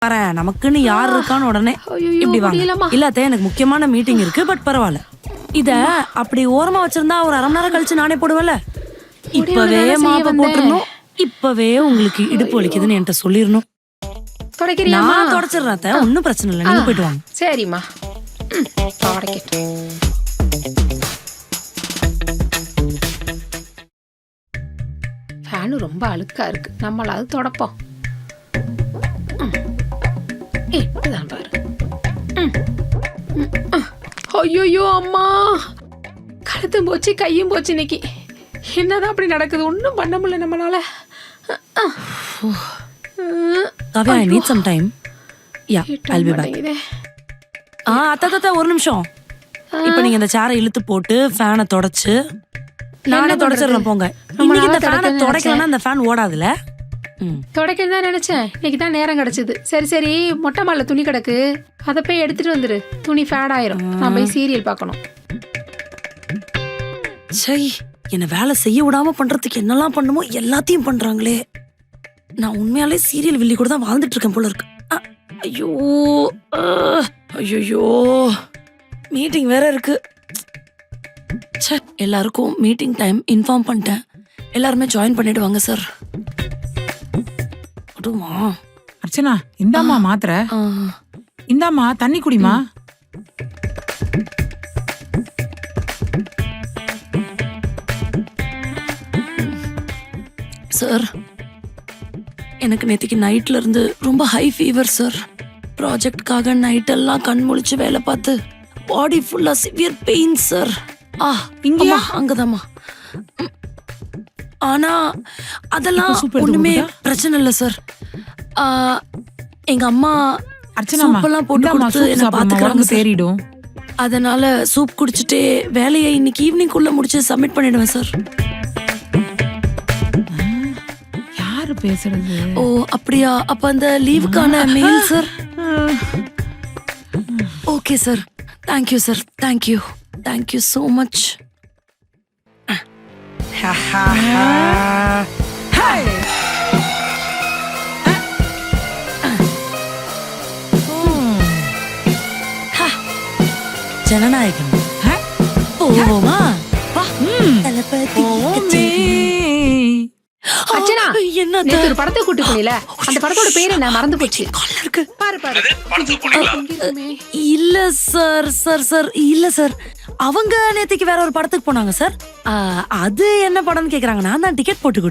வரேன் நமக்குன்னு யார் இருக்கான்னு உடனே இப்படி வாங்க. இல்ல அத்தை எனக்கு முக்கியமான மீட்டிங் இருக்கு, பட் பரவாயில்ல. இத அப்படி ஓரமா வச்சிருந்தா ஒரு அரை மணி நேரம் கழிச்சு நானே போடுவேன்ல. இப்பவே மாப்ப போட்டுறணும். இப்பவே உங்களுக்கு இடுப்பு வலிக்குதுன்னு என்கிட்ட சொல்லிடணும். நான் தொடச்சிடுறேன் அத்தை, ஒன்னும் பிரச்சனை இல்லை, நீங்க போயிட்டு வாங்க. சரிம்மா. ஃபேனு ரொம்ப அழுக்கா இருக்கு, நம்மளாவது தொடப்போம். இப்படிதான் பாரு. ஐயோ அம்மா, கழுத்தும் போச்சு கையும் போச்சு இன்னைக்கு. என்னதான் அப்படி நடக்குது, ஒன்றும் பண்ண முடியல நம்மளால. Kavya, I need some time. Yeah, I'll be back. அத்தா ஒரு நிமிஷம். இப்ப நீங்க இந்த சேரை இழுத்து போட்டு ஃபேனை தொடச்சு நானே தொடச்சிடுறேன் போங்க. இன்னைக்கு இந்த ஃபேனை தொடக்கலன்னா இந்த ஃபேன் ஓடாதுல. தொடக்கணும் தான் நினைச்சேன், இன்னைக்கு தான் நேரம் கிடைச்சது. சரி சரி, மொட்டை மாலை துணி கிடக்கு, அதை போய் எடுத்துட்டு வந்துரு. துணி ஃபேட் ஆயிரும், நான் போய் சீரியல் பார்க்கணும். சை, என்ன வேலை செய்ய விடாம பண்றதுக்கு என்னெல்லாம் பண்ணுமோ எல்லாத்தையும் பண்றாங்களே. நான் உண்மையாலே சீரியல் வில்லி கூட தான் வாழ்ந்துட்டு இருக்கேன் போல இருக்கு. ஐயோ ஐயோ, மீட்டிங் வேற இருக்கு. எல்லாருக்கும் மீட்டிங் டைம் இன்ஃபார்ம் பண்ணிட்டேன். எல்லாருமே ஜாயின் பண்ணிடுவாங்க சார். அர்ச்சனா, இந்தாம்மா மாத்திரை, இந்தாம்மா தண்ணி குடிமா. சார், எனக்கு நேற்றுக்கு நைட்ல இருந்து ரொம்ப ஹை ஃபீவர் சார். ப்ராஜெக்ட்காக நைட் எல்லாம் கண் முழிச்சு வேலை பார்த்து பாடி ஃபுல்லா சிவியர் பெயின் சார். இங்கயா? அங்கதாம்மா. ஆனா அதெல்லாம் ஒண்ணுமே பிரச்சனை இல்லை சார். எங்க அம்மா சூப்பெல்லாம் போட்டு கொடுத்து என்ன பாத்துக்கிறாங்க தேறிடும். அதனால சூப் குடிச்சிட்டே வேலையை இன்னைக்கு ஈவினிங் குள்ள முடிச்சு சப்மிட் பண்ணிடுவேன் சார். பேசுறது? ஓ அப்படியா? அப்ப அந்த லீவுக்கான mail sir. Okay sir, thank you sir, thank you, thank you so much. ஜனநாயகம் போவோமா? அர்ச்சனா, நேத்து ஒரு படத்தை கூட்டி போனீல, அந்த படத்தோட பேர் என்ன மறந்து போச்சு. பாரு பாரு. இல்ல சார் சார் சார் இல்ல சார், அவங்க நேத்துக்கு வேற ஒரு படத்துக்கு போனாங்க சார். அது என்ன படம்னு கேக்குறாங்க. நான் தான் டிக்கெட் போட்டு கொடுத்தேன்.